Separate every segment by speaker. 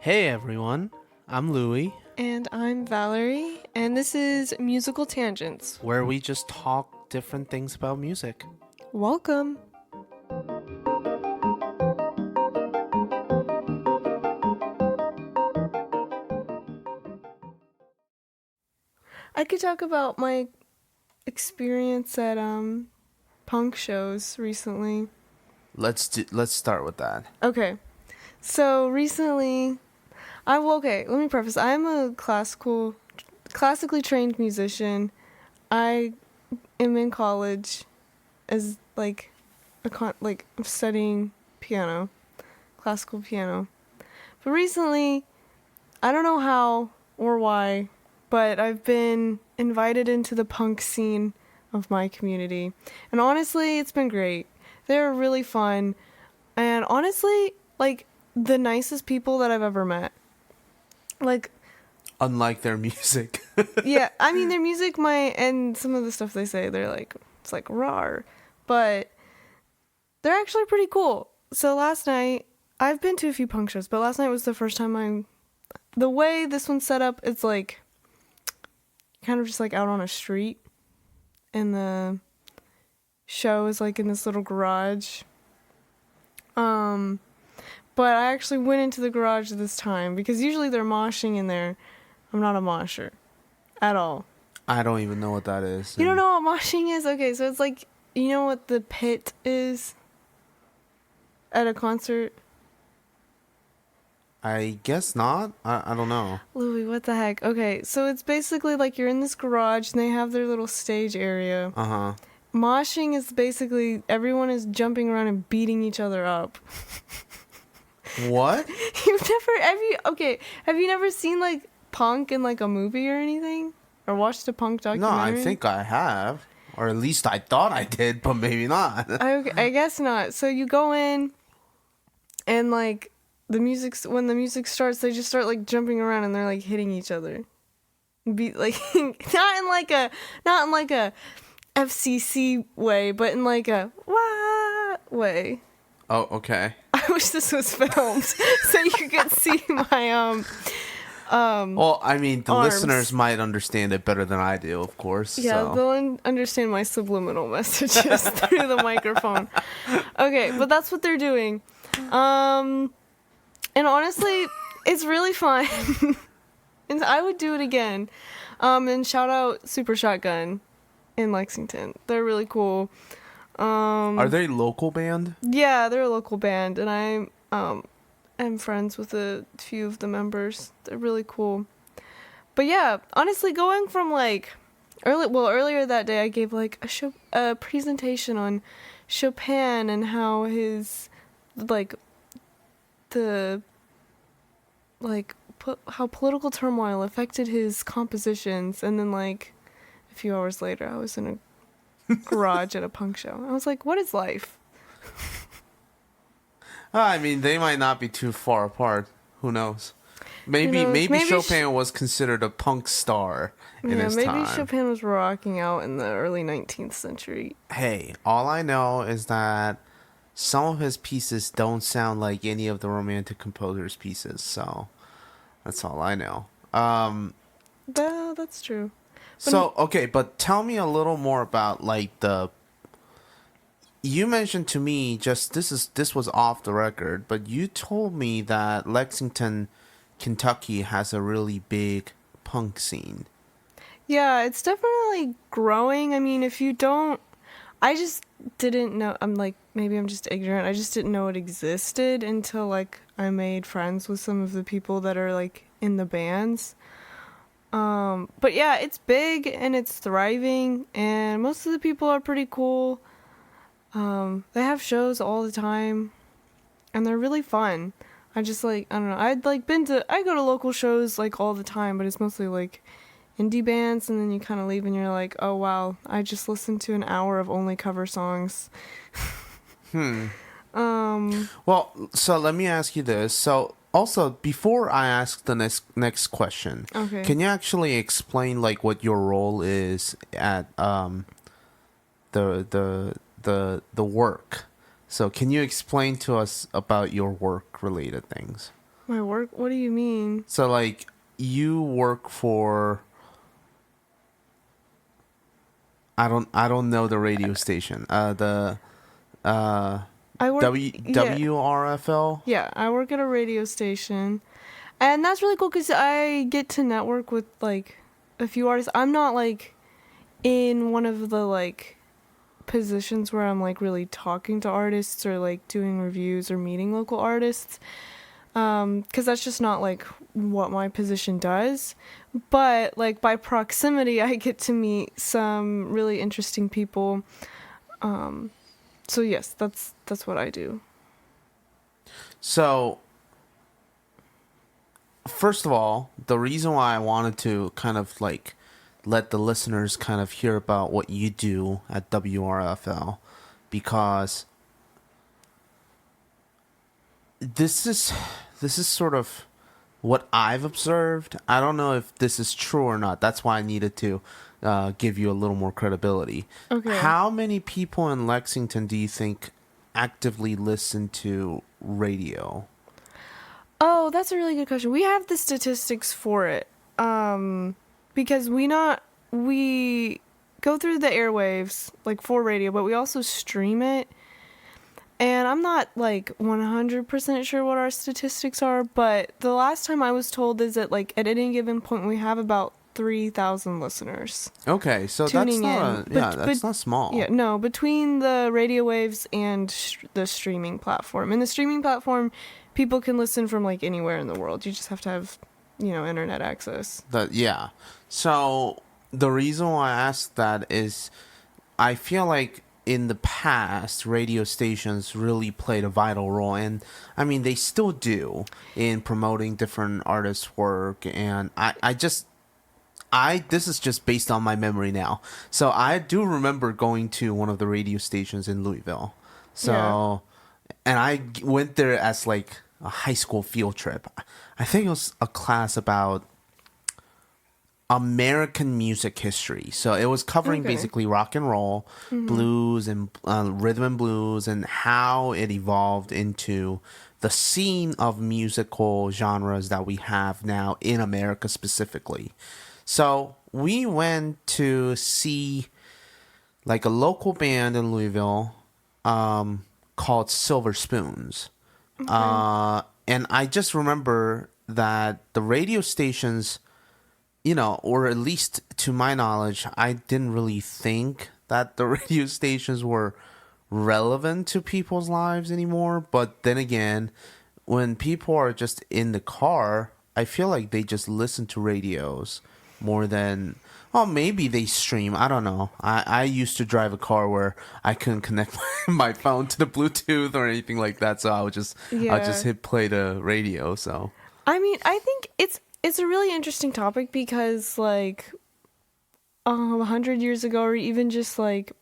Speaker 1: Hey everyone, I'm Loui,
Speaker 2: And I'm Valerie, and this is Musical Tangents.
Speaker 1: where we just talk different things about music.
Speaker 2: Welcome. I could talk about my experience at punk shows recently.
Speaker 1: Let's start with that.
Speaker 2: Okay. So recently, let me preface. I'm a classically trained musician. I am in college as I'm studying piano, classical piano. But recently, I don't know how or why, but I've been invited into the punk scene of my community. And honestly, it's been great. They're really fun. And honestly, the nicest people that I've ever met.
Speaker 1: Unlike their music.
Speaker 2: Yeah, I mean, their music and some of the stuff they say, it's like rawr. But they're actually pretty cool. So last night, I've been to a few punk shows, but last night was the first time the way this one's set up, it's like kind of just like out on a street, and the show is like in this little garage. But I actually went into the garage this time because usually they're moshing in there. I'm not a mosher at all.
Speaker 1: I don't even know what that is.
Speaker 2: You don't know what moshing is? Okay, so it's like, you know what the pit is at a concert?
Speaker 1: I guess not. I don't know.
Speaker 2: Louis, what the heck? Okay, so it's basically like you're in this garage and they have their little stage area.
Speaker 1: Uh-huh.
Speaker 2: Moshing is basically everyone is jumping around and beating each other up.
Speaker 1: What?
Speaker 2: Have you never seen like punk in like a movie or anything? Or watched a punk
Speaker 1: No,
Speaker 2: documentary?
Speaker 1: I think I have. Or at least I thought I did, but maybe not.
Speaker 2: I guess not. So you go in and like when the music starts, they just start like jumping around and they're like hitting each other. Not in like a FCC way, but in like a wah way.
Speaker 1: Oh, okay.
Speaker 2: I wish this was filmed so you could see my
Speaker 1: Well, I mean, the
Speaker 2: arms.
Speaker 1: listeners might understand it better than I do, of course.
Speaker 2: Yeah,
Speaker 1: so.
Speaker 2: they'll understand my subliminal messages through the microphone. Okay, but that's what they're doing. And honestly, it's really fun. And I would do it again. And shout out Super Shotgun in Lexington. They're really cool.
Speaker 1: Are they local band?
Speaker 2: Yeah, they're a local band, and I'm friends with a few of the members. They're really cool. But yeah, honestly, going from like earlier that day, I gave like a presentation on Chopin and how his how political turmoil affected his compositions, and then like a few hours later, I was in a garage at a punk show. I was like, what is life?
Speaker 1: I mean, they might not be too far apart. Who knows? Maybe Chopin was considered a punk star in his time.
Speaker 2: Maybe Chopin was rocking out in the early 19th century.
Speaker 1: Hey, all I know is that some of his pieces don't sound like any of the Romantic composers' pieces, so that's all I know.
Speaker 2: That's true.
Speaker 1: But tell me a little more about like you mentioned to me this was off the record, but you told me that Lexington, Kentucky has a really big punk scene.
Speaker 2: Yeah, it's definitely growing. I mean, I just didn't know. Maybe I'm just ignorant. I just didn't know it existed until like I made friends with some of the people that are like in the bands. But yeah, it's big and it's thriving, and most of the people are pretty cool. They have shows all the time, and they're really fun. I don't know. I go to local shows like all the time, but it's mostly like indie bands, and then you kind of leave and you're like, oh wow, I just listened to an hour of only cover songs.
Speaker 1: Well, so let me ask you this. So also, before I ask the next question,
Speaker 2: okay,
Speaker 1: can you actually explain like what your role is at the work? So can you explain to us about your work related things?
Speaker 2: My work? What do you mean?
Speaker 1: So like you work for I don't know the radio station. The
Speaker 2: I work. Yeah,
Speaker 1: WRFL.
Speaker 2: yeah. I work at a radio station, and that's really cool because I get to network with like a few artists. I'm not like in one of the like positions where I'm like really talking to artists or like doing reviews or meeting local artists. Because that's just not like what my position does. But like by proximity, I get to meet some really interesting people. So yes, that's what I do.
Speaker 1: So first of all, the reason why I wanted to kind of like let the listeners kind of hear about what you do at WRFL, because this is sort of what I've observed. I don't know if this is true or not. That's why I needed to give you a little more credibility.
Speaker 2: Okay.
Speaker 1: How many people in Lexington do you think actively listen to radio?
Speaker 2: Oh, that's a really good question. We have the statistics for it. Because we go through the airwaves like for radio, but we also stream it. And I'm not like 100% sure what our statistics are, but the last time I was told is that like at any given point we have about 3,000 listeners.
Speaker 1: Okay, so
Speaker 2: tuning
Speaker 1: that's
Speaker 2: in.
Speaker 1: that's not small.
Speaker 2: Yeah, no, between the radio waves and the streaming platform. And the streaming platform, people can listen from like anywhere in the world. You just have to have, internet access.
Speaker 1: Yeah. So the reason why I asked that is I feel like in the past, radio stations really played a vital role, and I mean they still do in promoting different artists' work. And this is just based on my memory now. So I do remember going to one of the radio stations in Louisville. So, and I went there as like a high school field trip. I think it was a class about American music history. So it was covering basically rock and roll, blues, and rhythm and blues, and how it evolved into the scene of musical genres that we have now in America specifically. So we went to see like a local band in Louisville called Silver Spoons. And I just remember that the radio stations, or at least to my knowledge, I didn't really think that the radio stations were relevant to people's lives anymore. But then again, when people are just in the car, I feel like they just listen to radios more than, maybe they stream. I don't know. I used to drive a car where I couldn't connect my phone to the Bluetooth or anything like that, so I would just hit play the radio. So
Speaker 2: I mean, I think it's a really interesting topic because like 100 years ago, or even just like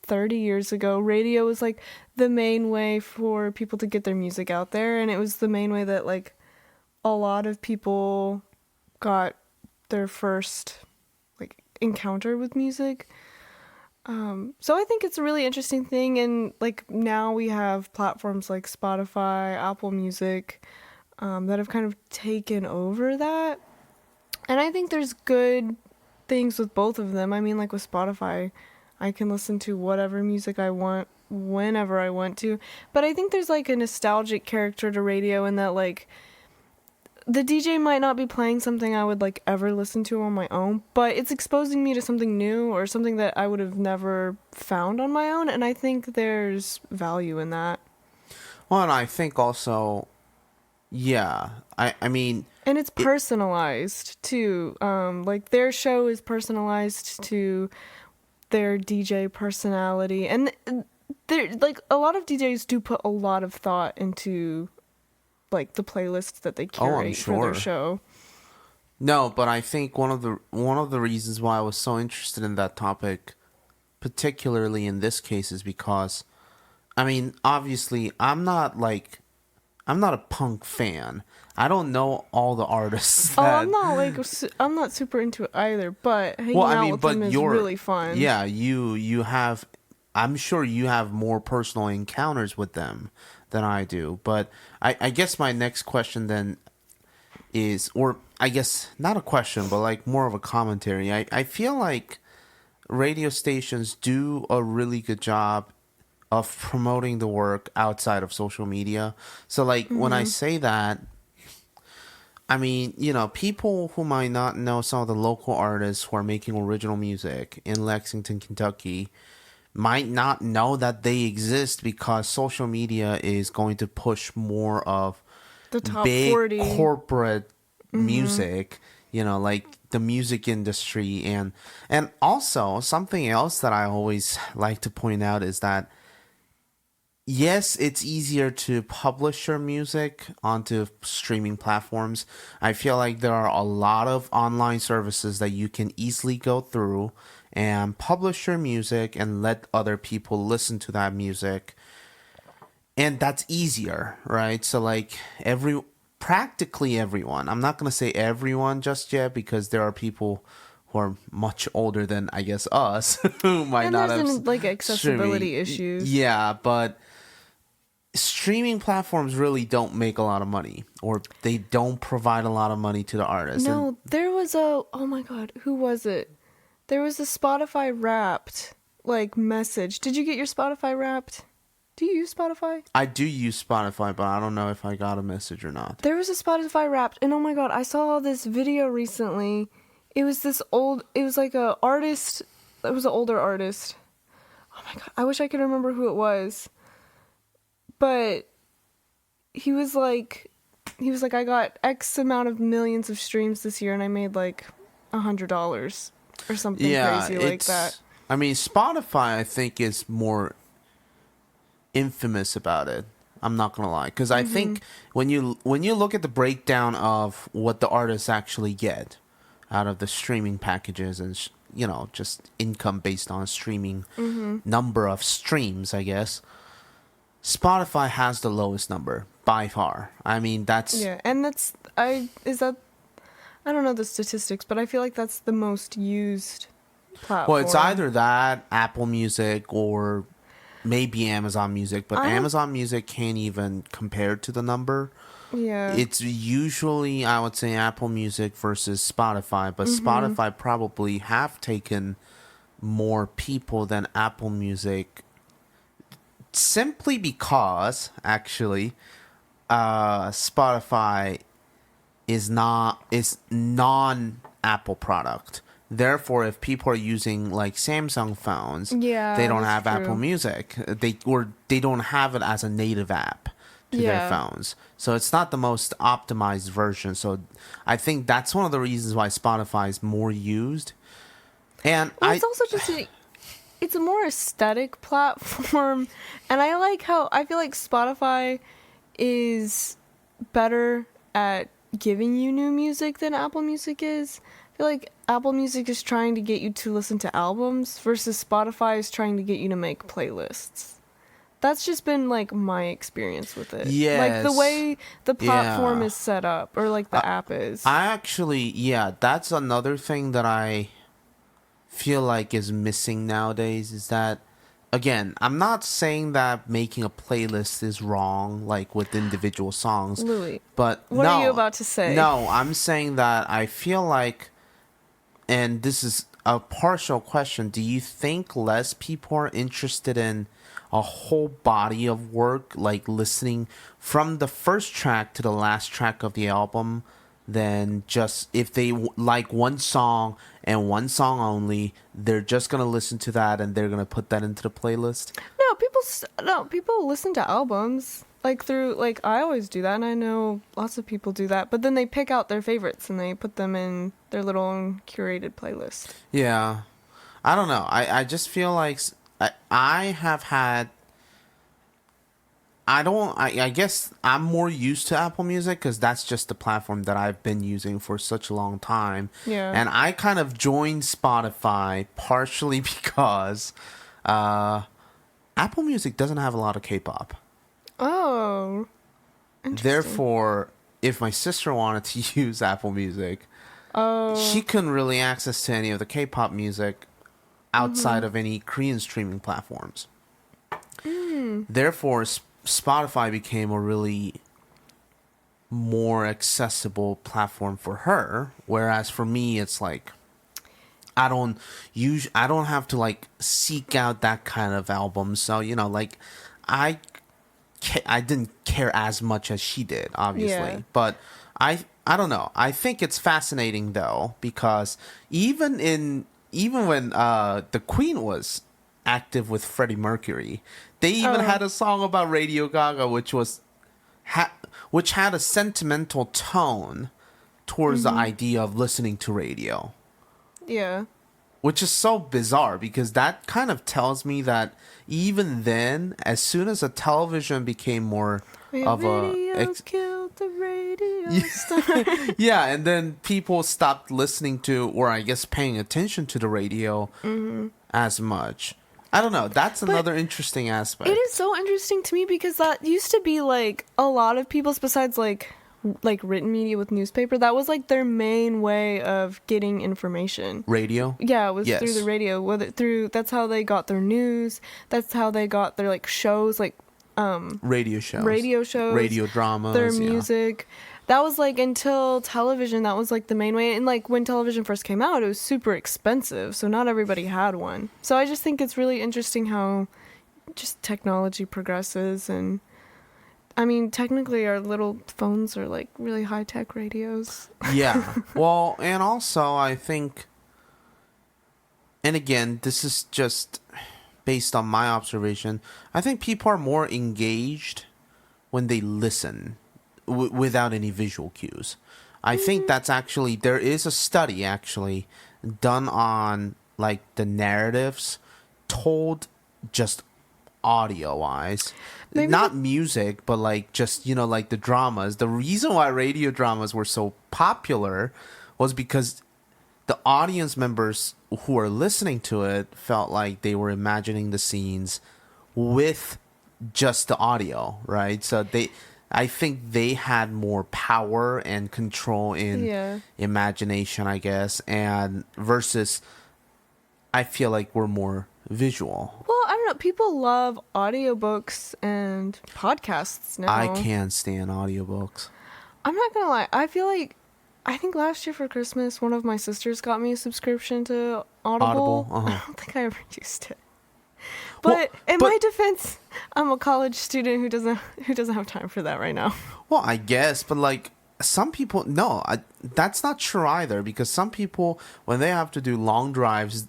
Speaker 2: 30 years ago, radio was like the main way for people to get their music out there, and it was the main way that like a lot of people got their first like encounter with music. So I think it's a really interesting thing, and like now we have platforms like Spotify, Apple Music, that have kind of taken over that. And I think there's good things with both of them. I mean, like with Spotify, I can listen to whatever music I want whenever I want to. But I think there's like a nostalgic character to radio in that like the DJ might not be playing something I would like ever listen to on my own, but it's exposing me to something new or something that I would have never found on my own. And I think there's value in that.
Speaker 1: Well, and I think also, yeah, I mean...
Speaker 2: And it's personalized, too. Like, their show is personalized to their DJ personality. And, like, a lot of DJs do put a lot of thought into, like, the playlists that they curate for their show.
Speaker 1: No, but I think one of the reasons why I was so interested in that topic, particularly in this case, is because, I mean, obviously, I'm not a punk fan. I don't know all the artists.
Speaker 2: I'm not super into it either. But hanging out with them is really fun.
Speaker 1: Yeah, you have. I'm sure you have more personal encounters with them than I do. But I guess my next question then is, or I guess not a question, but like more of a commentary. I feel like radio stations do a really good job of promoting the work outside of social media. So like when I say that, I mean, people who might not know some of the local artists who are making original music in Lexington, Kentucky, might not know that they exist because social media is going to push more of
Speaker 2: The top
Speaker 1: big
Speaker 2: 40.
Speaker 1: corporate music, like the music industry. And also something else that I always like to point out is that yes, it's easier to publish your music onto streaming platforms. I feel like there are a lot of online services that you can easily go through and publish your music and let other people listen to that music. And that's easier, right? So like practically everyone, I'm not going to say everyone just yet because there are people who are much older than I guess us who might not have
Speaker 2: like accessibility
Speaker 1: streaming.
Speaker 2: issues.
Speaker 1: Yeah, but streaming platforms really don't make a lot of money, or they don't provide a lot of money to the artists.
Speaker 2: No, there was oh my god, who was it? There was a Spotify Wrapped like message. Did you get your Spotify Wrapped? Do you use Spotify?
Speaker 1: I do use Spotify, but I don't know if I got a message or not.
Speaker 2: There was a Spotify Wrapped, and oh my god, I saw this video recently. It was like a artist. It was an older artist. Oh my god, I wish I could remember who it was. But he was like, I got X amount of millions of streams this year, and I made like $100 or something crazy like that.
Speaker 1: I mean, Spotify, I think, is more infamous about it. I'm not gonna lie, because I think when you look at the breakdown of what the artists actually get out of the streaming packages and just income based on streaming number of streams, I guess Spotify has the lowest number by far. I mean, that's
Speaker 2: and I don't know the statistics, but I feel like that's the most used platform.
Speaker 1: Well, it's either that, Apple Music, or maybe Amazon Music, but Amazon Music can't even compare to the number.
Speaker 2: Yeah.
Speaker 1: It's usually, I would say, Apple Music versus Spotify, but Spotify probably have taken more people than Apple Music simply because, actually, Spotify is non-Apple product. Therefore, if people are using like Samsung phones, they don't have Apple Music. They don't have it as a native app to their phones. So it's not the most optimized version. So I think that's one of the reasons why Spotify is more used. And
Speaker 2: it's also just it's a more aesthetic platform, and I feel like Spotify is better at giving you new music than Apple Music is. I feel like Apple Music is trying to get you to listen to albums versus Spotify is trying to get you to make playlists. That's just been like my experience with it.
Speaker 1: Yes.
Speaker 2: Like the way the platform is set up, or like the app is.
Speaker 1: I actually, that's another thing that I feel like is missing nowadays is that, again, I'm not saying that making a playlist is wrong, like with individual songs.
Speaker 2: Louis,
Speaker 1: but
Speaker 2: what are you about to say?
Speaker 1: No, I'm saying that I feel like, and this is a partial question, do you think less people are interested in a whole body of work, like listening from the first track to the last track of the album, than just if they like one song and one song only, they're just gonna listen to that and they're gonna put that into the playlist?
Speaker 2: No, people listen to albums I always do that, and I know lots of people do that. But then they pick out their favorites and they put them in their little own curated playlist.
Speaker 1: Yeah, I don't know. I just feel like I have had. I guess I'm more used to Apple Music because that's just the platform that I've been using for such a long time.
Speaker 2: Yeah.
Speaker 1: And I kind of joined Spotify partially because Apple Music doesn't have a lot of K-pop.
Speaker 2: Oh. Interesting.
Speaker 1: Therefore, if my sister wanted to use Apple Music, she couldn't really access to any of the K-pop music outside of any Korean streaming platforms. Therefore, Spotify became a really more accessible platform for her, whereas for me it's like I don't have to like seek out that kind of album. So, like I I didn't care as much as she did, obviously.
Speaker 2: Yeah.
Speaker 1: But I don't know. I think it's fascinating though, because even when the Queen was active with Freddie Mercury, they even had a song about Radio Gaga, which had a sentimental tone towards the idea of listening to radio.
Speaker 2: Yeah.
Speaker 1: Which is so bizarre, because that kind of tells me that even then, as soon as a television became more of
Speaker 2: killed the radio star.
Speaker 1: yeah, and then people stopped listening to, or I guess paying attention to the radio as much. I don't know. That's another interesting aspect.
Speaker 2: It is so interesting to me, because that used to be like a lot of people's, besides like written media with newspaper, that was like their main way of getting information.
Speaker 1: Radio?
Speaker 2: Yeah, it was through the radio. That's how they got their news. That's how they got their like shows, like
Speaker 1: radio shows, radio dramas,
Speaker 2: their music. That was like, until television, that was like the main way. And like when television first came out, it was super expensive, so not everybody had one. So I just think it's really interesting how just technology progresses. And I mean, technically our little phones are like really high-tech radios.
Speaker 1: Yeah. Well, and also I think, and again, this is just based on my observation, I think people are more engaged when they listen without any visual cues. I think that's actually, there is a study actually done on like the narratives told just audio wise.
Speaker 2: Maybe
Speaker 1: not music, but like just, like the dramas. The reason why radio dramas were so popular was because the audience members who are listening to it felt like they were imagining the scenes with just the audio, right? So I think they had more power and control in imagination, I guess, and versus I feel like we're more visual.
Speaker 2: Well, I don't know. People love audiobooks and podcasts now.
Speaker 1: I can't stand audiobooks.
Speaker 2: I'm not gonna lie. I think last year for Christmas, one of my sisters got me a subscription to Audible. I don't think I ever used it. But in my defense, I'm a college student who doesn't have time for that right now.
Speaker 1: Well, I guess, but like some people, that's not true either, because some people, when they have to do long drives,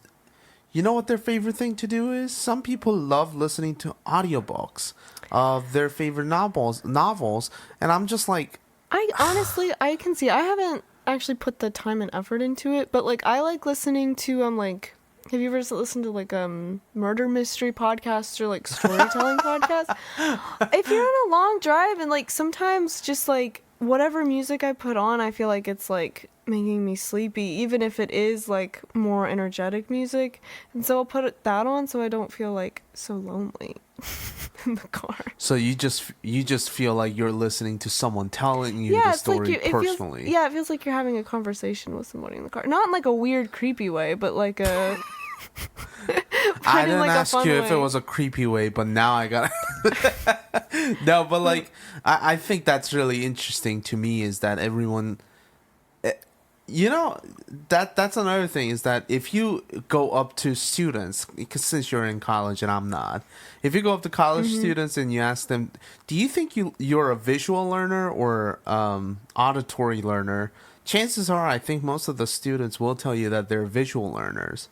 Speaker 1: you know what their favorite thing to do is? Some people love listening to audiobooks of their favorite novels, and I'm just like,
Speaker 2: I can see. I haven't actually put the time and effort into it, but like I like listening to have you ever listened to like murder mystery podcasts or like storytelling podcasts? If you're on a long drive and like sometimes just like whatever music I put on, I feel like it's like making me sleepy, even if it is like more energetic music. And so I'll put that on so I don't feel like so lonely in the car.
Speaker 1: So you just feel like you're listening to someone telling you the story personally.
Speaker 2: It feels like you're having a conversation with somebody in the car. Not in like a weird, creepy way, but like a...
Speaker 1: I didn't ask you if it was a creepy way, but now I got no, but like I think that's really interesting to me, is that everyone, that's another thing, is that if you go up to students, because since you're in college and I'm not, if you go up to college students and you ask them, do you think you're a visual learner or auditory learner, chances are I think most of the students will tell you that they're visual learners.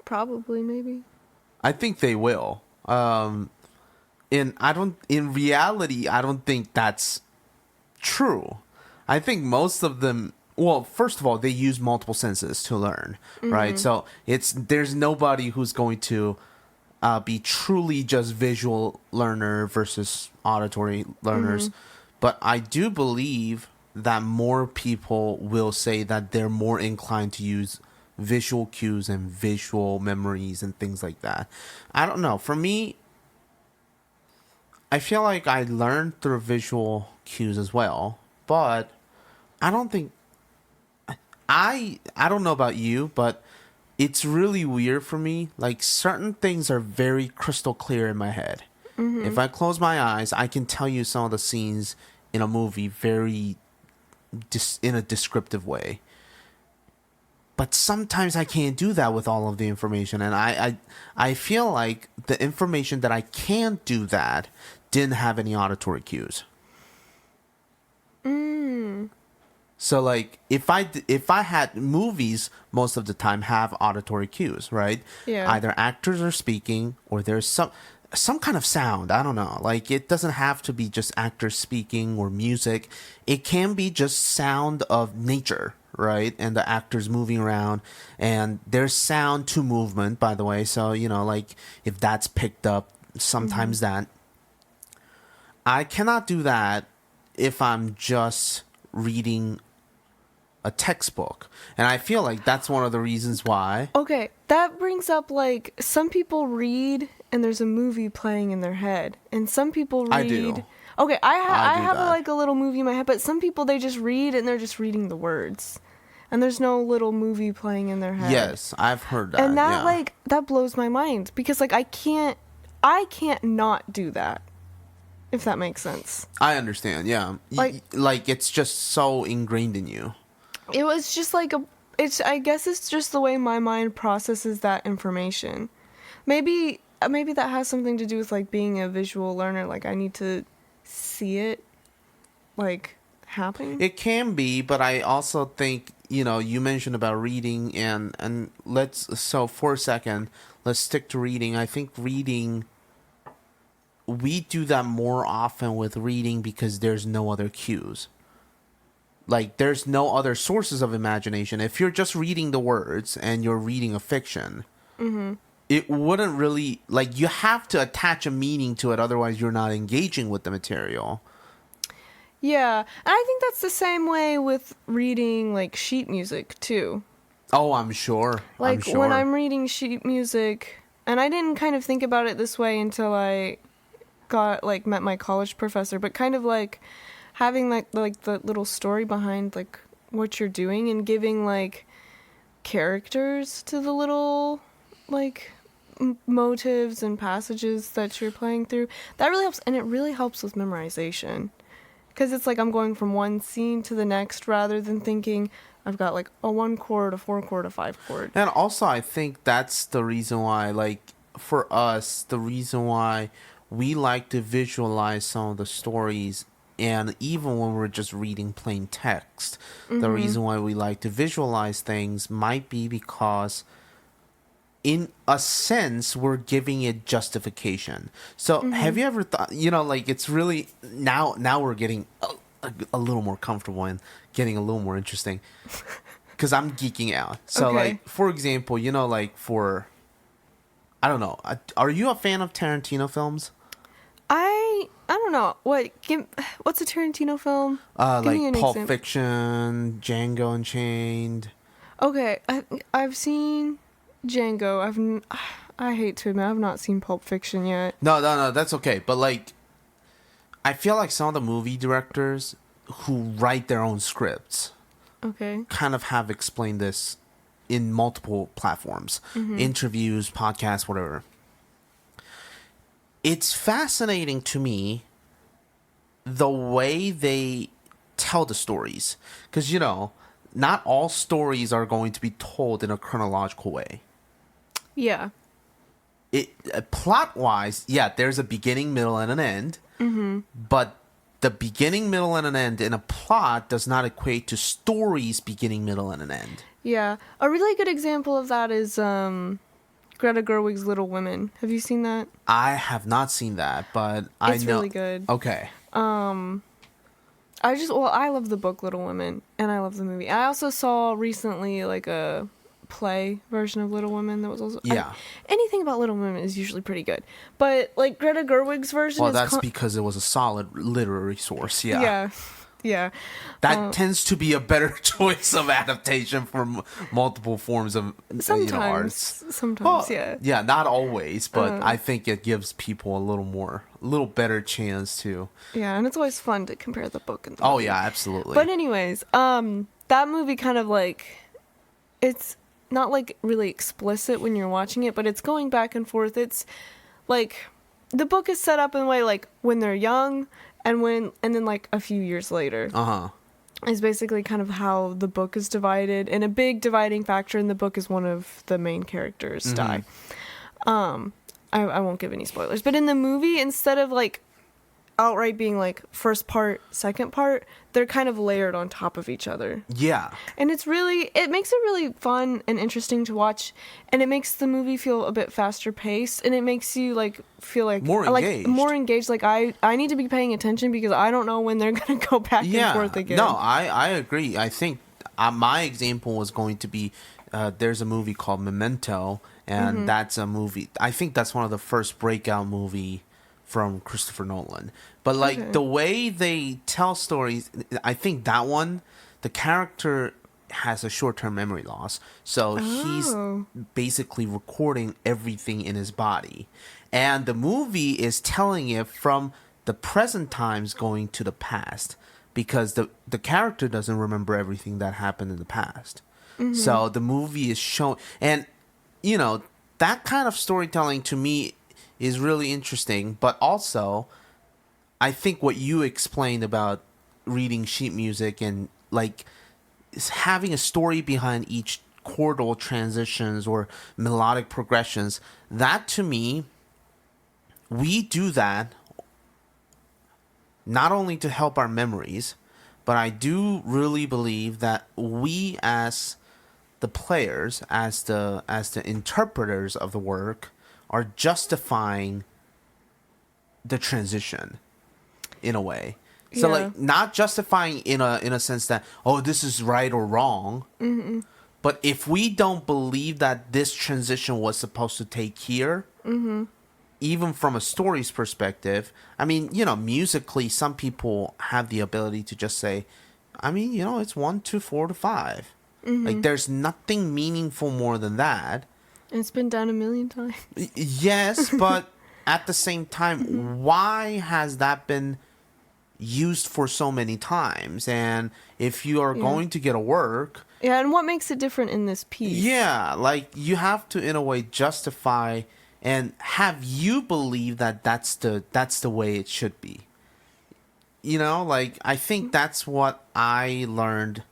Speaker 2: Probably, maybe.
Speaker 1: I think they will. In reality, I don't think that's true. I think most of them, well, first of all, they use multiple senses to learn, right? So there's nobody who's going to be truly just visual learner versus auditory learners. But I do believe that more people will say that they're more inclined to use visual cues and visual memories and things like that. I don't know. For me, I feel like I learned through visual cues as well, but I don't think I don't know about you, but it's really weird for me. Like certain things are very crystal clear in my head. If I close my eyes, I can tell you some of the scenes in a movie in a descriptive way. But sometimes I can't do that with all of the information, and I feel like the information that I can't do that didn't have any auditory cues. So like if I had movies, most of the time have auditory cues, right?
Speaker 2: Yeah.
Speaker 1: Either actors are speaking or there's some kind of sound. I don't know. Like it doesn't have to be just actors speaking or music. It can be just sound of nature, right? And the actors moving around, and there's sound to movement, by the way. So, like if that's picked up, sometimes that. I cannot do that if I'm just reading a textbook. And I feel like that's one of the reasons why.
Speaker 2: Okay, that brings up like some people read and there's a movie playing in their head, and some people read.
Speaker 1: I do.
Speaker 2: Okay, I have
Speaker 1: that.
Speaker 2: like a little movie in my head, but some people they just read and they're just reading the words, and there's no little movie playing in their head.
Speaker 1: Yes, I've heard that.
Speaker 2: And that
Speaker 1: yeah.
Speaker 2: that blows my mind because like I can't not do that. If that makes sense.
Speaker 1: I understand. Yeah, like it's just so ingrained in you.
Speaker 2: It was just like I guess it's just the way my mind processes that information. Maybe that has something to do with like being a visual learner. Like I need to see it like happen.
Speaker 1: It can be, but I also think, you mentioned about reading and so for a second, let's stick to reading. I think reading, we do that more often with reading because there's no other cues. Like, there's no other sources of imagination. If you're just reading the words and you're reading a fiction, it wouldn't really... Like, you have to attach a meaning to it, otherwise you're not engaging with the material.
Speaker 2: Yeah, and I think that's the same way with reading, like, sheet music, too.
Speaker 1: Oh, I'm sure.
Speaker 2: Like, when I'm reading sheet music, and I didn't kind of think about it this way until I met my college professor, but kind of, like... having like the little story behind like what you're doing and giving like characters to the little like motives and passages that you're playing through, that really helps. And it really helps with memorization because it's like I'm going from one scene to the next rather than thinking I've got like a 1 chord, a 4 chord, a 5 chord.
Speaker 1: And also I think that's the reason why, like for us, the reason why we like to visualize some of the stories. And even when we're just reading plain text, the reason why we like to visualize things might be because, in a sense, we're giving it justification. So have you ever thought, like it's really, now we're getting a little more comfortable and getting a little more interesting because I'm geeking out. So like, for example, like I don't know, are you a fan of Tarantino films?
Speaker 2: I don't know. What's a Tarantino film?
Speaker 1: Like Pulp Fiction, Django Unchained.
Speaker 2: Okay, I've seen Django. I hate to admit, I've not seen Pulp Fiction yet.
Speaker 1: No, that's okay. But like, I feel like some of the movie directors who write their own scripts, kind of have explained this in multiple platforms, interviews, podcasts, whatever. It's fascinating to me the way they tell the stories. Because, not all stories are going to be told in a chronological way.
Speaker 2: Yeah.
Speaker 1: Plot-wise, there's a beginning, middle, and an end. But the beginning, middle, and an end in a plot does not equate to stories beginning, middle, and an end.
Speaker 2: Yeah. A really good example of that is... Greta Gerwig's Little Women. Have you seen that?
Speaker 1: I have not seen that, but I know...
Speaker 2: It's really good.
Speaker 1: Okay.
Speaker 2: I love the book Little Women, and I love the movie. I also saw recently, like, a play version of Little Women that was also...
Speaker 1: Yeah.
Speaker 2: Anything about Little Women is usually pretty good. But, like, Greta Gerwig's version
Speaker 1: is... Well, that's because it was a solid literary source, yeah.
Speaker 2: Yeah. Yeah.
Speaker 1: That tends to be a better choice of adaptation for multiple forms of arts.
Speaker 2: Sometimes, yeah.
Speaker 1: Yeah, not always, but I think it gives people a little better chance to.
Speaker 2: Yeah, and it's always fun to compare the book and the movie.
Speaker 1: Oh, yeah, absolutely.
Speaker 2: But anyways, that movie kind of like, it's not like really explicit when you're watching it, but it's going back and forth. It's like the book is set up in a way like when they're young and then like a few years later. Is basically kind of how the book is divided, and a big dividing factor in the book is one of the main characters die. I won't give any spoilers, but in the movie, instead of like outright being like first part, second part, they're kind of layered on top of each other.
Speaker 1: Yeah.
Speaker 2: And it makes it really fun and interesting to watch, and it makes the movie feel a bit faster paced, and it makes you like feel like
Speaker 1: more engaged.
Speaker 2: Like I need to be paying attention because I don't know when they're going to go back and forth again.
Speaker 1: No, I agree. I think my example was going to be there's a movie called Memento, and that's a movie. I think that's one of the first breakout movie from Christopher Nolan. But like the way they tell stories, I think that one, the character has a short-term memory loss. So he's basically recording everything in his body. And the movie is telling it from the present times going to the past, because the character doesn't remember everything that happened in the past. So the movie is showing, and you know, that kind of storytelling to me is really interesting. But also, I think what you explained about reading sheet music and like having a story behind each chordal transitions or melodic progressions, that to me, we do that not only to help our memories, but I do really believe that we as the players, as the interpreters of the work, are justifying the transition in a way. So like not justifying in a sense that, oh, this is right or wrong. But if we don't believe that this transition was supposed to take here, even from a story's perspective, I mean, you know, musically, some people have the ability to just say, I mean, you know, it's 1 to 4 to 5. Like there's nothing meaningful more than that.
Speaker 2: It's been done a million times.
Speaker 1: Yes, but at the same time, why has that been used for so many times? And if you are going to get a work...
Speaker 2: Yeah, and what makes it different in this piece?
Speaker 1: Yeah, like you have to, in a way, justify and have you believe that that's the way it should be. You know, like I think that's what I learned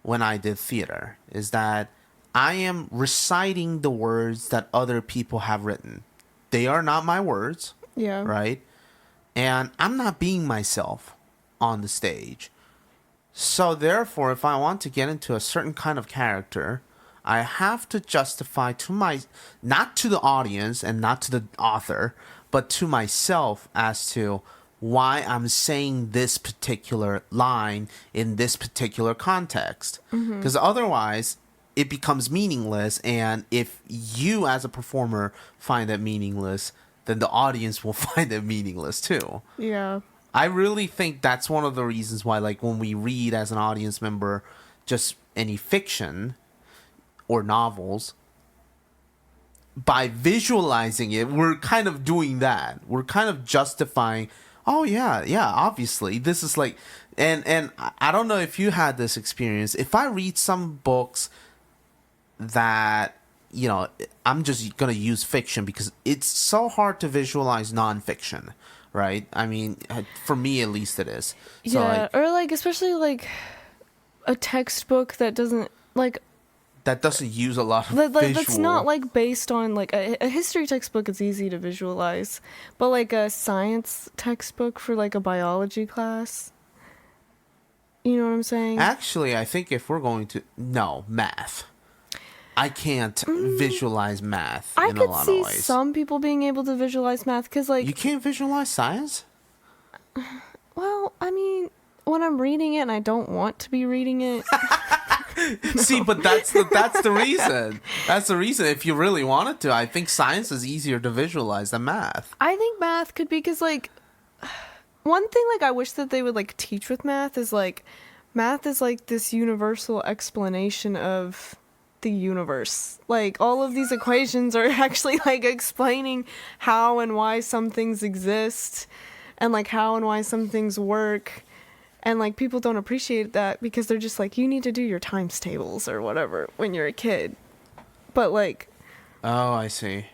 Speaker 1: when I did theater, is that I am reciting the words that other people have written. They are not my words.
Speaker 2: Yeah.
Speaker 1: Right? And I'm not being myself on the stage. So therefore, if I want to get into a certain kind of character, I have to justify to not to the audience and not to the author, but to myself as to why I'm saying this particular line in this particular context. Because otherwise, it becomes meaningless. And if you as a performer find it meaningless, then the audience will find it meaningless too.
Speaker 2: Yeah.
Speaker 1: I really think that's one of the reasons why, like, when we read as an audience member just any fiction or novels, by visualizing it, we're kind of doing that. We're kind of justifying, oh yeah, obviously this is like, and I don't know if you had this experience. If I read some books that, you know, I'm just going to use fiction because it's so hard to visualize nonfiction, right? I mean, for me at least it is. So
Speaker 2: yeah,
Speaker 1: like,
Speaker 2: or like especially like a textbook that doesn't like...
Speaker 1: that doesn't use a lot of visual.
Speaker 2: That's not like based on like a history textbook. It's easy to visualize, but like a science textbook for like a biology class, you know what I'm saying?
Speaker 1: Actually, I think if we're going to math, I can't visualize math in a lot of ways.
Speaker 2: I could see some people being able to visualize math because like...
Speaker 1: You can't visualize science?
Speaker 2: Well, I mean, when I'm reading it and I don't want to be reading it.
Speaker 1: See, but that's the reason. That's the reason. If you really wanted to, I think science is easier to visualize than math.
Speaker 2: I think math could be, because like one thing like I wish that they would like teach with math is like this universal explanation of the universe. Like all of these equations are actually like explaining how and why some things exist and like how and why some things work. And, like, people don't appreciate that because they're just like, you need to do your times tables or whatever when you're a kid. But, like...
Speaker 1: Oh, I see.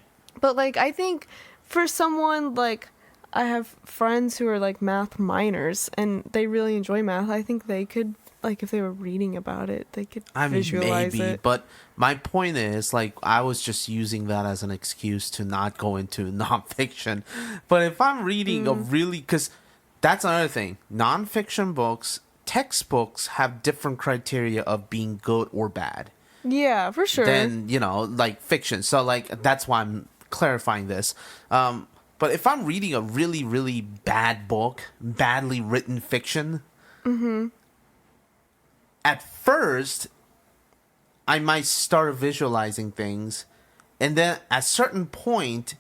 Speaker 2: But, like, I think for someone like, I have friends who are like math minors and they really enjoy math. I think they could, like, if they were reading about it, they could visualize
Speaker 1: maybe,
Speaker 2: it.
Speaker 1: but my point is, like, I was just using that as an excuse to not go into nonfiction. But if I'm reading a really, because that's another thing, nonfiction books, textbooks have different criteria of being good or bad
Speaker 2: Yeah, for sure.
Speaker 1: than, like fiction. So, like, that's why I'm clarifying this. But if I'm reading a really, really bad book, badly written fiction, at first, I might start visualizing things. And then at a certain point,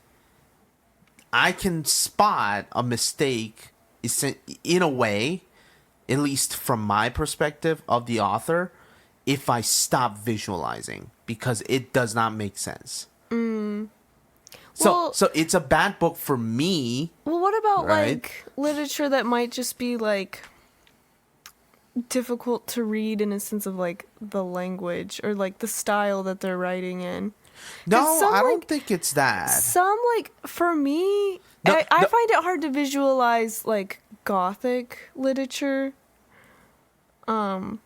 Speaker 1: I can spot a mistake in a way, at least from my perspective of the author, if I stop visualizing, because it does not make sense.
Speaker 2: Well,
Speaker 1: So it's a bad book for me.
Speaker 2: well, what about
Speaker 1: right?
Speaker 2: like literature that might just be like difficult to read in a sense of like the language or like the style that they're writing in?
Speaker 1: No,
Speaker 2: some,
Speaker 1: I don't
Speaker 2: like,
Speaker 1: think it's that.
Speaker 2: Some, like, for me,
Speaker 1: No,
Speaker 2: I find it hard to visualize like Gothic literature. Do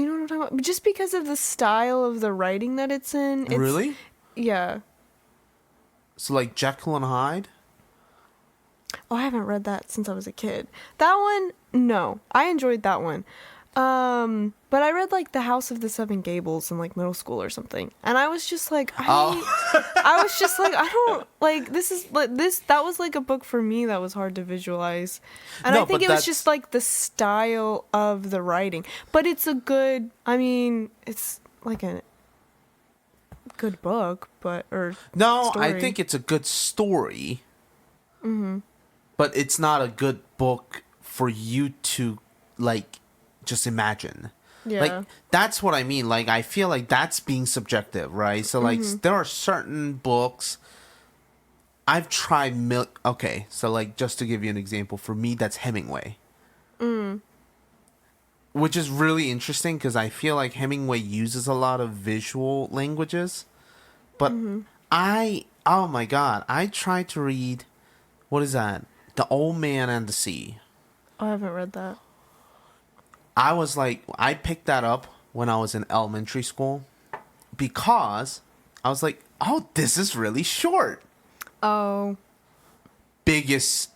Speaker 2: you know what I'm talking about? Just because of the style of the writing that it's in.
Speaker 1: Really?
Speaker 2: Yeah.
Speaker 1: So like Jekyll and Hyde?
Speaker 2: Oh, I haven't read that since I was a kid. That one, no. I enjoyed that one. But I read like The House of the Seven Gables in like middle school or something. And I was just like, I was just like, I don't like that was like a book for me that was hard to visualize. And
Speaker 1: No,
Speaker 2: I think
Speaker 1: but
Speaker 2: it was just like the style of the writing. But it's it's like a good book,
Speaker 1: No,
Speaker 2: story.
Speaker 1: I think it's a good story. But it's not a good book for you to like just imagine.
Speaker 2: Yeah.
Speaker 1: Like that's what I mean. Like I feel like that's being subjective, right? So like there are certain books I've tried okay, so like just to give you an example, for me that's Hemingway. Which is really interesting because I feel like Hemingway uses a lot of visual languages. But oh my god, I tried to read, what is that? The Old Man and the Sea.
Speaker 2: I haven't read that.
Speaker 1: I was like, I picked that up when I was in elementary school because I was like, oh, this is really short.
Speaker 2: Oh.
Speaker 1: Biggest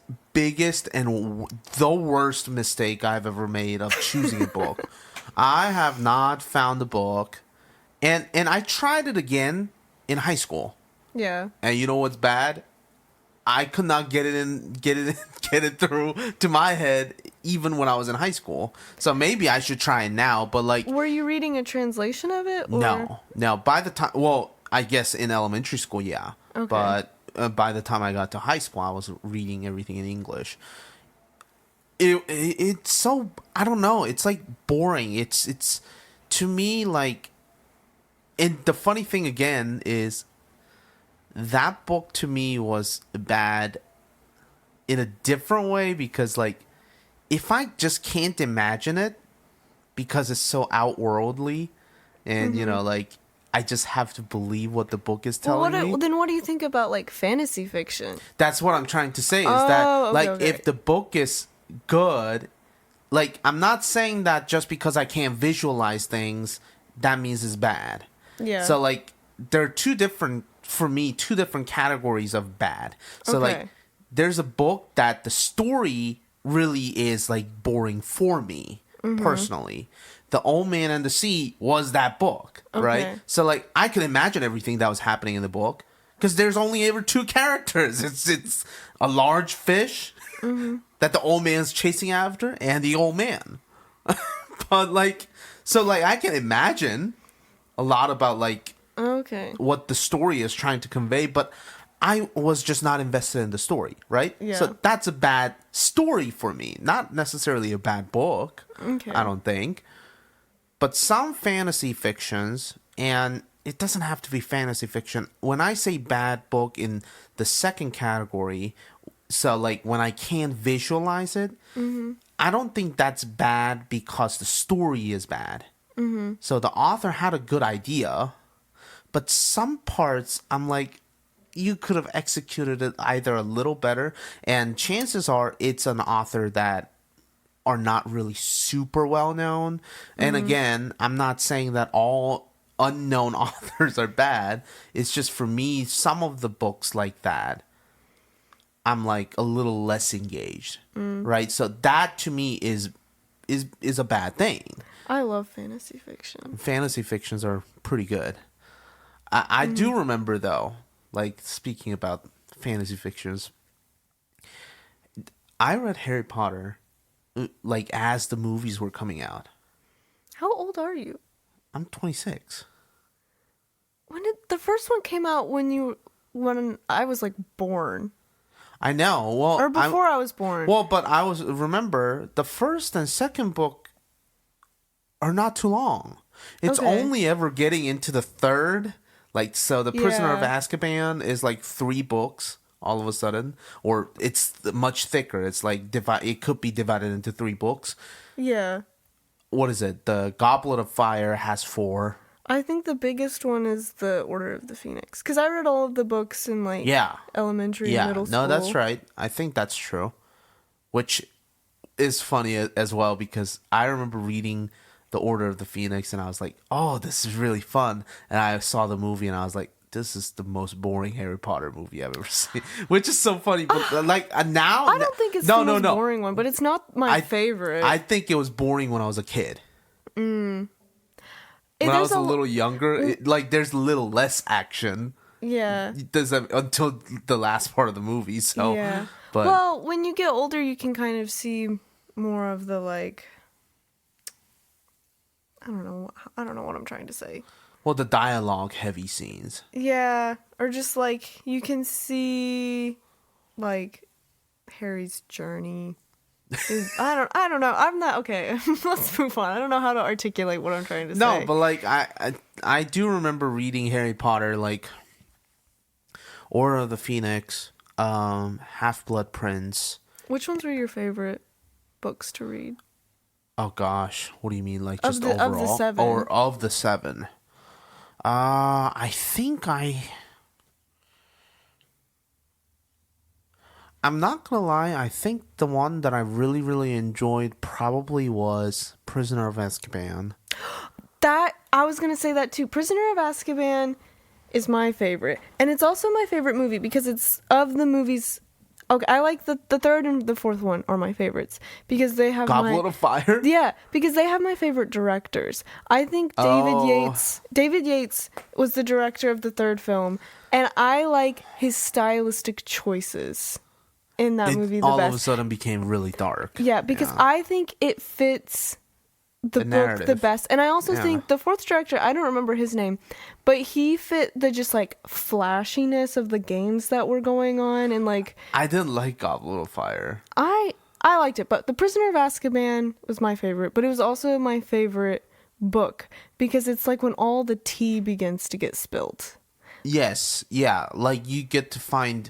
Speaker 1: and the worst mistake I've ever made of choosing a book. I have not found the book. And I tried it again in high school.
Speaker 2: Yeah.
Speaker 1: And you know what's bad? I could not get it through to my head even when I was in high school. So maybe I should try it now, but like,
Speaker 2: were you reading a translation of it? Or?
Speaker 1: No. By the time, well, I guess in elementary school, yeah.
Speaker 2: Okay.
Speaker 1: But by the time I got to high school, I was reading everything in English. It's so, I don't know. It's like boring. It's to me like, and the funny thing again is, that book to me was bad in a different way because like if I just can't imagine it because it's so outworldly and like I just have to believe what the book is telling me.
Speaker 2: Then what do you think about like fantasy fiction?
Speaker 1: That's what I'm trying to say is that like
Speaker 2: okay.
Speaker 1: if the book is good, like I'm not saying that just because I can't visualize things that means it's bad.
Speaker 2: Yeah.
Speaker 1: So like there are two different categories of bad. So like there's a book that the story really is like boring for me personally. The Old Man and the Sea was that book, right? So like I could imagine everything that was happening in the book because there's only ever two characters. It's a large fish that the old man's chasing after and the old man. But like, so like I can imagine a lot about like what the story is trying to convey, but I was just not invested in the story, right?
Speaker 2: Yeah.
Speaker 1: So that's a bad story for me, not necessarily a bad book.
Speaker 2: Okay.
Speaker 1: I don't think. But some fantasy fictions, and it doesn't have to be fantasy fiction. When I say bad book in the second category, so like when I can't visualize it, I don't think that's bad because the story is bad. So the author had a good idea, but some parts I'm like, you could have executed it either a little better, and chances are it's an author that are not really super well known. And again, I'm not saying that all unknown authors are bad. It's just for me, some of the books like that, I'm like a little less engaged, right? So that to me is a bad thing.
Speaker 2: I love fantasy fiction.
Speaker 1: Fantasy fictions are pretty good. I do remember though, like speaking about fantasy fictions, I read Harry Potter like as the movies were coming out.
Speaker 2: How old are you?
Speaker 1: I'm 26.
Speaker 2: When did the first one came out? When I was like born,
Speaker 1: I know. Well,
Speaker 2: or before I was born.
Speaker 1: Well, but remember the first and second book are not too long. It's only ever getting into the third. Like, so The Prisoner of Azkaban is like 3 books all of a sudden, or it's much thicker. It's like it could be divided into 3 books.
Speaker 2: Yeah.
Speaker 1: What is it? The Goblet of Fire has 4.
Speaker 2: I think the biggest one is the Order of the Phoenix, because I read all of the books in like elementary and middle school.
Speaker 1: No, that's right. I think that's true. Which is funny as well, because I remember reading the Order of the Phoenix and I was like, oh, this is really fun. And I saw the movie and I was like, this is the most boring Harry Potter movie I've ever seen. Which is so funny. But like now,
Speaker 2: I don't think it's the most boring one, but it's not my favorite.
Speaker 1: I think it was boring when I was a kid. When I was a little younger, there's a little less action.
Speaker 2: Yeah.
Speaker 1: Until the last part of the movie. So,
Speaker 2: yeah.
Speaker 1: But
Speaker 2: well, when you get older, you can kind of see more of the like. I don't know what I'm trying to say.
Speaker 1: Well, the dialogue heavy scenes.
Speaker 2: Yeah, or just like you can see, like Harry's journey. I don't know. I'm not okay. Let's move on. I don't know how to articulate what I'm trying to say.
Speaker 1: No, but like I do remember reading Harry Potter, like Order of the Phoenix, Half-Blood Prince.
Speaker 2: Which ones were your favorite books to read?
Speaker 1: Oh gosh, what do you mean? Like just overall,
Speaker 2: of the 7.
Speaker 1: or of the 7? I think I'm not gonna lie. I think the one that I really, really enjoyed probably was Prisoner of Azkaban.
Speaker 2: That I was gonna say that too. Prisoner of Azkaban is my favorite, and it's also my favorite movie because it's of the movies. Okay, I like the third and the fourth one are my favorites because they have
Speaker 1: Goblet of Fire.
Speaker 2: Yeah, because they have my favorite directors. I think David Yates was the director of the third film, and I like his stylistic choices in that movie the
Speaker 1: all
Speaker 2: best.
Speaker 1: Of a sudden became really dark.
Speaker 2: Yeah, because I think it fits the book
Speaker 1: narrative
Speaker 2: the best. And I also think the fourth director, I don't remember his name, but he fit the just like flashiness of the games that were going on, and like
Speaker 1: I didn't like Goblet of Fire.
Speaker 2: I liked it, but The Prisoner of Azkaban was my favorite, but it was also my favorite book because it's like when all the tea begins to get spilled.
Speaker 1: Yes, yeah, like you get to find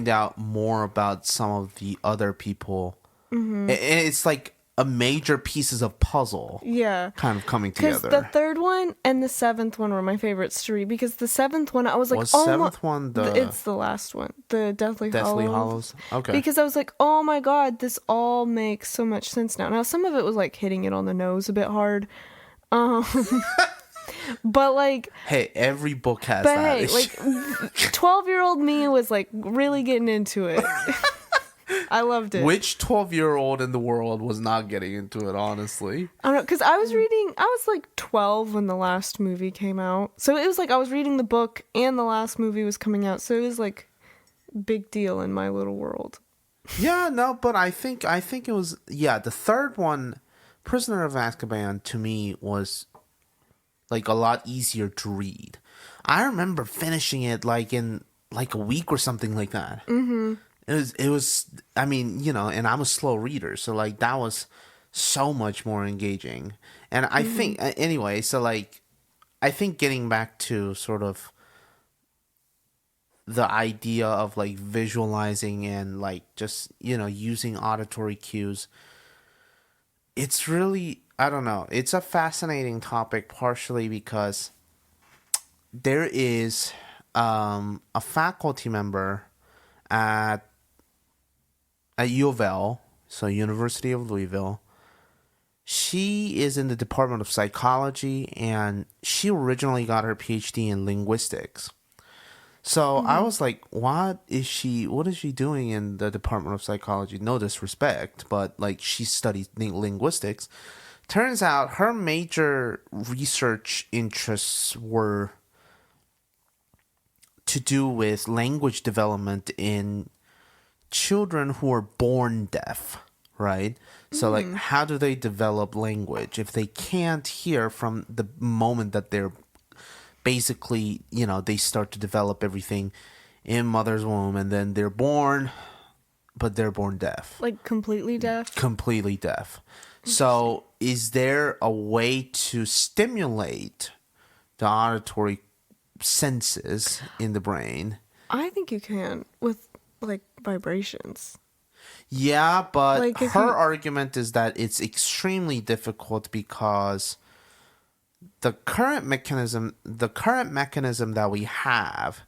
Speaker 1: out more about some of the other people. Mm-hmm. It's like a major pieces of puzzle.
Speaker 2: Yeah.
Speaker 1: Kind of coming together.
Speaker 2: Because the third one and the 7th one were my favorites to read. Because the 7th one, I was like,
Speaker 1: was 7th one
Speaker 2: it's the last one. The Deathly Hallows.
Speaker 1: Okay.
Speaker 2: Because I was like, oh my god, this all makes so much sense now. Now, some of it was like hitting it on the nose a bit hard. But like,
Speaker 1: hey, every book has that.
Speaker 2: But hey, like 12-year-old me was like really getting into it. I loved it.
Speaker 1: Which 12-year-old in the world was not getting into it, honestly?
Speaker 2: I don't know, because I was like 12 when the last movie came out. So it was like I was reading the book and the last movie was coming out. So it was like big deal in my little world.
Speaker 1: Yeah, no, but I think it was, the third one, Prisoner of Azkaban, to me was like a lot easier to read. I remember finishing it like in like a week or something like that. Mm-hmm. It was, I mean, you know, and I'm a slow reader, so like that was so much more engaging. And I think, anyway, so like, I think getting back to sort of the idea of like visualizing and like just, you know, using auditory cues, it's really, I don't know, it's a fascinating topic partially because there is a faculty member at U of L, so University of Louisville. She is in the Department of Psychology, and she originally got her PhD in linguistics. So I was like, what is she doing in the Department of Psychology? No disrespect, but like she studied linguistics. Turns out her major research interests were to do with language development in children who are born deaf, right? So, like, how do they develop language if they can't hear from the moment that they're basically, they start to develop everything in mother's womb, and then they're born, but they're born deaf.
Speaker 2: Like completely deaf?
Speaker 1: Completely deaf. So, is there a way to stimulate the auditory senses in the brain?
Speaker 2: I think you can with like vibrations.
Speaker 1: Yeah, but
Speaker 2: Like,
Speaker 1: her argument is that it's extremely difficult because the current mechanism that we have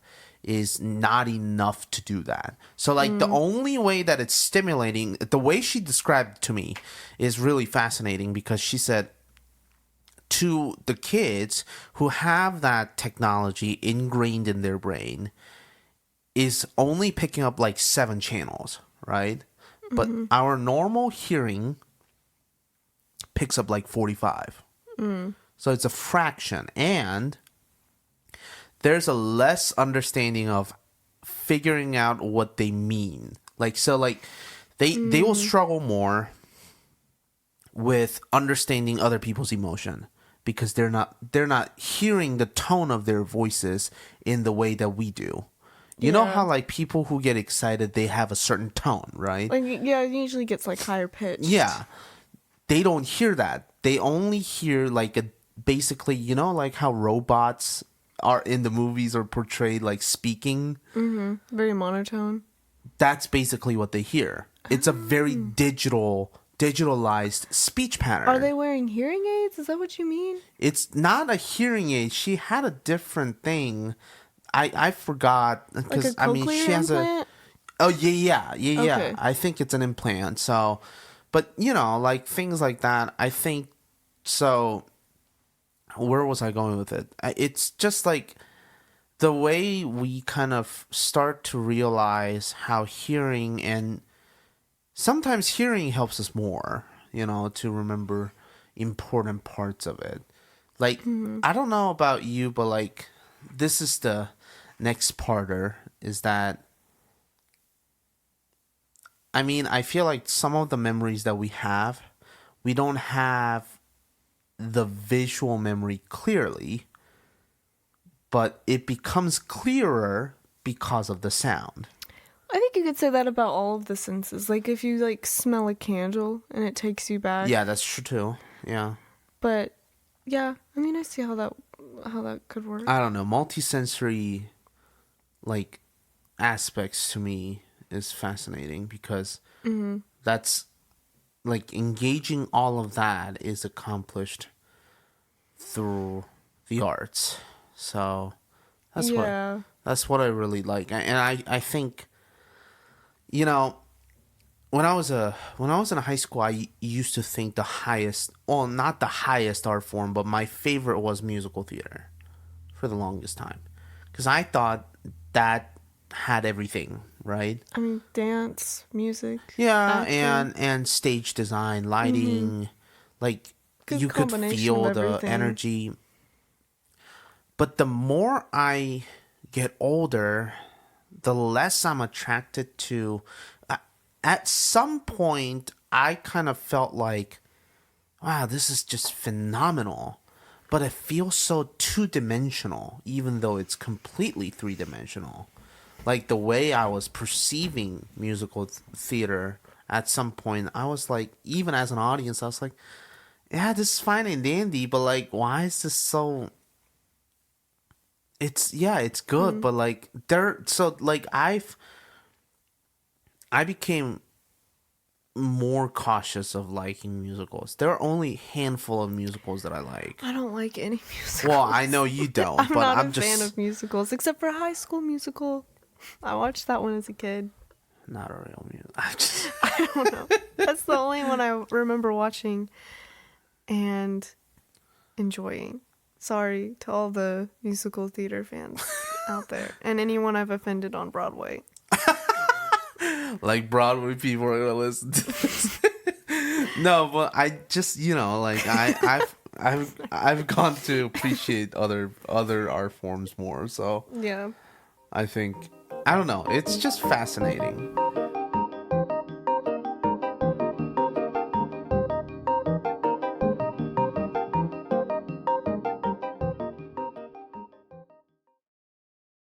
Speaker 1: is not enough to do that. So like the only way that it's stimulating, the way she described it to me is really fascinating, because she said to the kids who have that technology ingrained in their brain is only picking up like 7 channels, right? But our normal hearing picks up like 45. So it's a fraction. And there's a less understanding of figuring out what they mean. Like, so like they will struggle more with understanding other people's emotion, because they're not hearing the tone of their voices in the way that we do. You know how like people who get excited, they have a certain tone, right?
Speaker 2: Like, yeah, it usually gets like higher pitched.
Speaker 1: Yeah. They don't hear that. They only hear like basically, like how robots are in the movies are portrayed like speaking.
Speaker 2: Very monotone.
Speaker 1: That's basically what they hear. It's a very digitalized speech pattern.
Speaker 2: Are they wearing hearing aids? Is that what you mean?
Speaker 1: It's not a hearing aid. She had a different thing. I forgot, because
Speaker 2: like a
Speaker 1: she has
Speaker 2: implant?
Speaker 1: yeah.
Speaker 2: Okay.
Speaker 1: I think it's an implant. So, but like things like that. I think so. Where was I going with it? It's just like the way we kind of start to realize how hearing, and sometimes hearing helps us more, to remember important parts of it. Like, I don't know about you, but like, this is the next parter, is that, I feel like some of the memories that we don't have the visual memory clearly, but it becomes clearer because of the sound.
Speaker 2: I think you could say that about all of the senses. Like if you like smell a candle and it takes you back.
Speaker 1: Yeah, that's true too. Yeah.
Speaker 2: But yeah, I see how that could work.
Speaker 1: I don't know. Multisensory like aspects to me is fascinating, because that's like engaging all of that is accomplished through the arts. So that's what I really like. And I think, when I was in high school, I used to think not the highest art form, but my favorite was musical theater for the longest time, because I thought that had everything, right?
Speaker 2: Dance, music.
Speaker 1: Yeah,
Speaker 2: acting.
Speaker 1: and stage design, lighting, like
Speaker 2: Good
Speaker 1: you could
Speaker 2: combination
Speaker 1: feel
Speaker 2: of
Speaker 1: the
Speaker 2: everything.
Speaker 1: energy. But the more I get older, the less I'm attracted to. At some point, I kind of felt like, wow, this is just phenomenal. But it feels so two-dimensional, even though it's completely three-dimensional. Like the way I was perceiving musical theater at some point, I was like, even as an audience, I was like, yeah, this is fine and dandy, but like, why is this so... It's good, but like, I became more cautious of liking musicals. There are only a handful of musicals that I like.
Speaker 2: I don't like any musicals.
Speaker 1: Well, I know you don't,
Speaker 2: I'm
Speaker 1: but
Speaker 2: not
Speaker 1: I'm
Speaker 2: a
Speaker 1: just
Speaker 2: fan of musicals, except for High School Musical. I watched that one as a kid.
Speaker 1: not a real music.
Speaker 2: I don't know. That's the only one I remember watching and enjoying. Sorry to all the musical theater fans out there and anyone I've offended on Broadway.
Speaker 1: Like Broadway people are gonna listen to this. No, but I just like I've gone to appreciate other art forms more. So
Speaker 2: Yeah.
Speaker 1: I think I don't know. It's just fascinating.